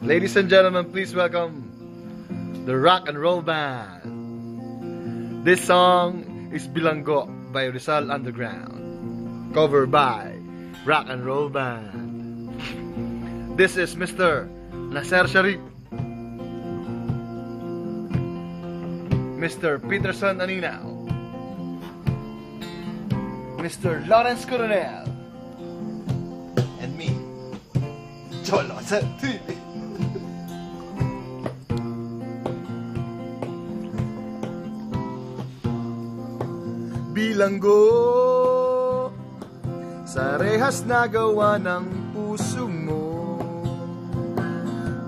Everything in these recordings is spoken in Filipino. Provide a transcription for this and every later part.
Ladies and gentlemen, please welcome the Rock and Roll Band. This song is Bilanggo by Rizal Underground, covered by Rock and Roll Band. This is Mr. Nasser Sharif, Mr. Peterson Aninaw, Mr. Lawrence Coronel, and me, Cholo Santini. Bilanggo sa rehas na gawa ng puso mo.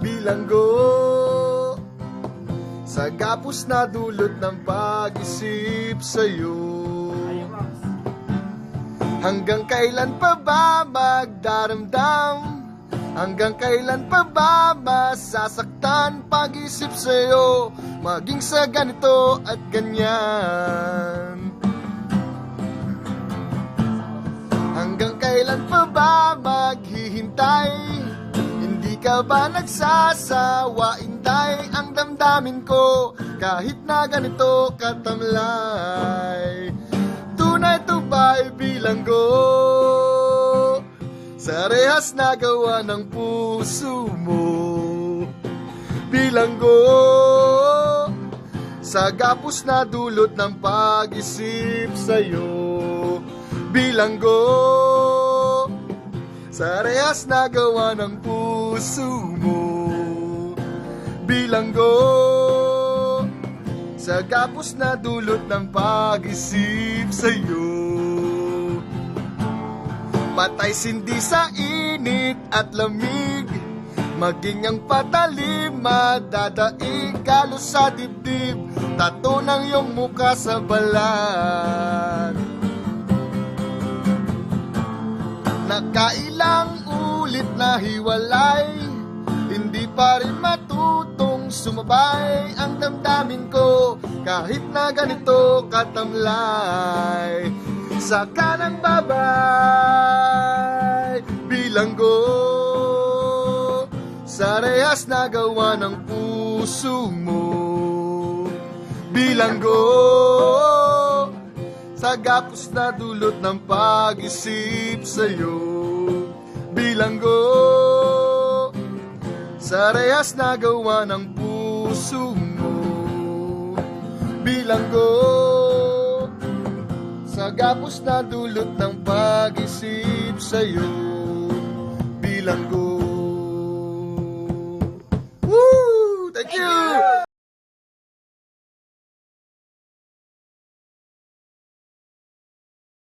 Bilanggo sa gapos na dulot ng pag-isip sa'yo. Hanggang kailan pa ba magdaramdam? Hanggang kailan pa ba masasaktan pag-isip sa'yo? Maging sa ganito at ganyan. Hanggang kailan pa ba maghihintay? Hindi ka ba nagsasawa? Intay ang damdamin ko kahit na ganito katamlay. Tunay to ba'y bilanggo sa rehas na gawa ng puso mo? Bilanggo sa gapos na dulot ng pag-isip sa'yo. Bilanggo sa rehas na gawa ng puso mo. Bilanggo sa gapos na dulot ng pag-isip sa'yo. Patay sindi sa init at lamig, maging ang patalim madadaig. Galos sa dibdib, tato ng iyong muka sa balat. Nakailang ulit na hiwalay, hindi pa rin matutong sumabay ang damdamin ko kahit na ganito katamlay. Sa kanang babay, bilanggo sa rehas na gawa ng puso mo. Bilanggo sa gapos na dulot ng pag-isip sa'yo. Bilanggo sa rehas na gawa ng puso mo. Bilanggo sa gapos na dulot ng pag-isip sa'yo. Bilanggo